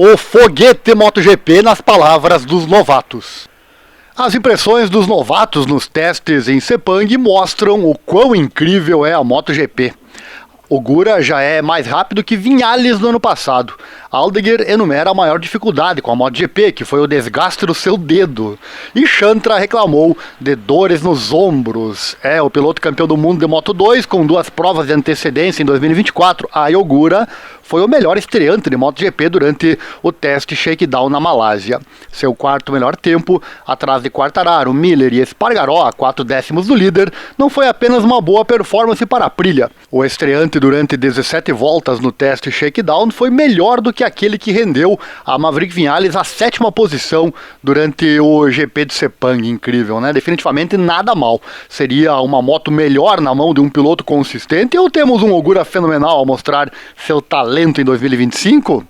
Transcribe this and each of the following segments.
O foguete MotoGP nas palavras dos novatos. As impressões dos novatos nos testes em Sepang mostram o quão incrível é a MotoGP. Ogura já é mais rápido que Viñales no ano passado. Aldiguer enumera a maior dificuldade com a MotoGP, que foi o desgaste do seu dedo. E Chantra reclamou de dores nos ombros. O piloto campeão do mundo de Moto2, com 2 provas de antecedência em 2024, a Ogura, foi o melhor estreante de MotoGP durante o teste shakedown na Malásia. Seu quarto melhor tempo, atrás de Quartararo, Miller e Espargaró, a 4 décimos do líder, não foi apenas uma boa performance para a Aprilia. O estreante durante 17 voltas no teste shakedown foi melhor do que aquele que rendeu a Maverick Viñales a 7ª posição durante o GP de Sepang. Incrível, né? Definitivamente nada mal. Seria uma moto melhor na mão de um piloto consistente ou temos um Ogura fenomenal a mostrar seu talento em 2025?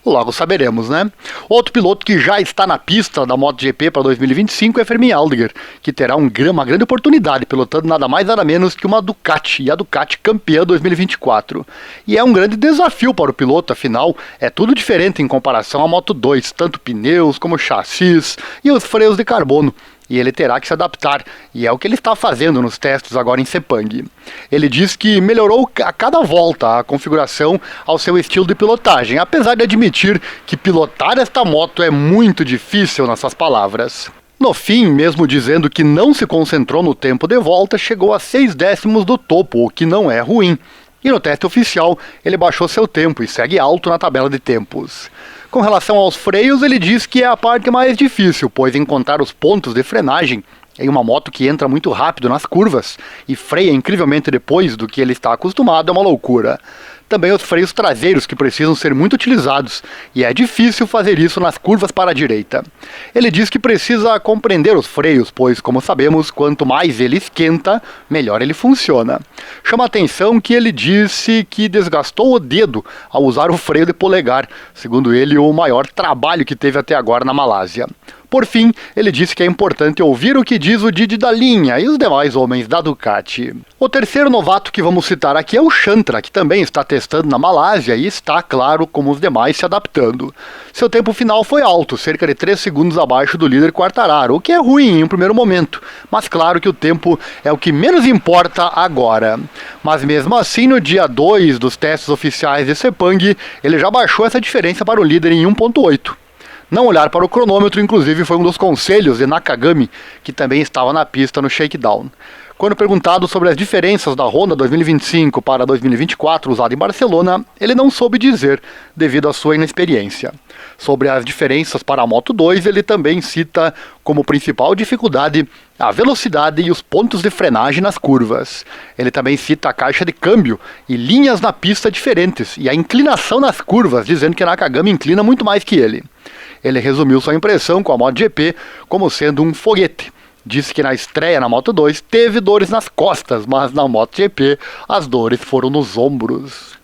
Logo saberemos, né? Outro piloto que já está na pista da MotoGP para 2025 é Fermín Aldiguer, que terá uma grande oportunidade, pilotando nada mais nada menos que uma Ducati, e a Ducati campeã 2024. E é um grande desafio para o piloto, afinal, é tudo diferente em comparação à Moto2, tanto pneus como chassis e os freios de carbono. E ele terá que se adaptar, e é o que ele está fazendo nos testes agora em Sepang. Ele diz que melhorou a cada volta a configuração ao seu estilo de pilotagem, apesar de admitir que pilotar esta moto é muito difícil, nas suas palavras. No fim, mesmo dizendo que não se concentrou no tempo de volta, chegou a 6 décimos do topo, o que não é ruim. E no teste oficial, ele baixou seu tempo e segue alto na tabela de tempos. Com relação aos freios, ele diz que é a parte mais difícil, pois encontrar os pontos de frenagem em uma moto que entra muito rápido nas curvas e freia incrivelmente depois do que ele está acostumado é uma loucura. Também os freios traseiros, que precisam ser muito utilizados, e é difícil fazer isso nas curvas para a direita. Ele diz que precisa compreender os freios, pois, como sabemos, quanto mais ele esquenta, melhor ele funciona. Chama a atenção que ele disse que desgastou o dedo ao usar o freio de polegar, segundo ele, o maior trabalho que teve até agora na Malásia. Por fim, ele disse que é importante ouvir o que diz o Didi da linha e os demais homens da Ducati. O terceiro novato que vamos citar aqui é o Chantra, que também está testando na Malásia e está, claro, como os demais, se adaptando. Seu tempo final foi alto, cerca de 3 segundos abaixo do líder Quartararo, o que é ruim em um primeiro momento, mas claro que o tempo é o que menos importa agora. Mas mesmo assim, no dia 2 dos testes oficiais de Sepang, ele já baixou essa diferença para o líder em 1.8. Não olhar para o cronômetro, inclusive, foi um dos conselhos de Nakagami, que também estava na pista no shakedown. Quando perguntado sobre as diferenças da Honda 2025 para 2024 usada em Barcelona, ele não soube dizer, devido à sua inexperiência. Sobre as diferenças para a Moto2, ele também cita como principal dificuldade a velocidade e os pontos de frenagem nas curvas. Ele também cita a caixa de câmbio e linhas na pista diferentes e a inclinação nas curvas, dizendo que Nakagami inclina muito mais que ele. Ele resumiu sua impressão com a MotoGP como sendo um foguete. Disse que na estreia na Moto2 teve dores nas costas, mas na MotoGP as dores foram nos ombros.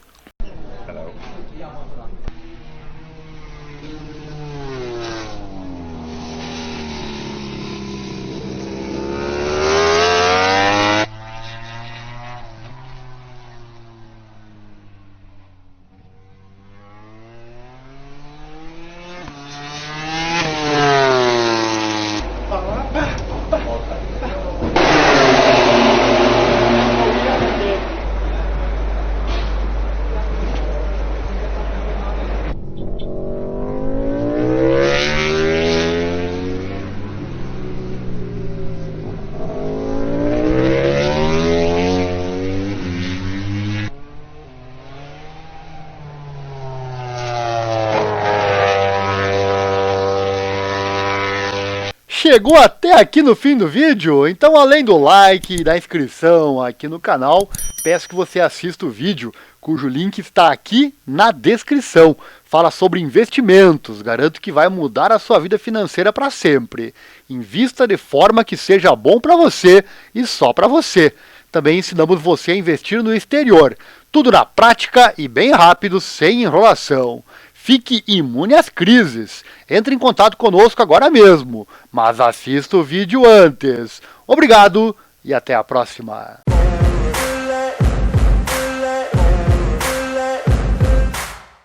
Chegou até aqui no fim do vídeo? Então, além do like e da inscrição aqui no canal, peço que você assista o vídeo, cujo link está aqui na descrição. Fala sobre investimentos, garanto que vai mudar a sua vida financeira para sempre. Invista de forma que seja bom para você e só para você. Também ensinamos você a investir no exterior, tudo na prática e bem rápido, sem enrolação. Fique imune às crises. Entre em contato conosco agora mesmo, mas assista o vídeo antes. Obrigado e até a próxima.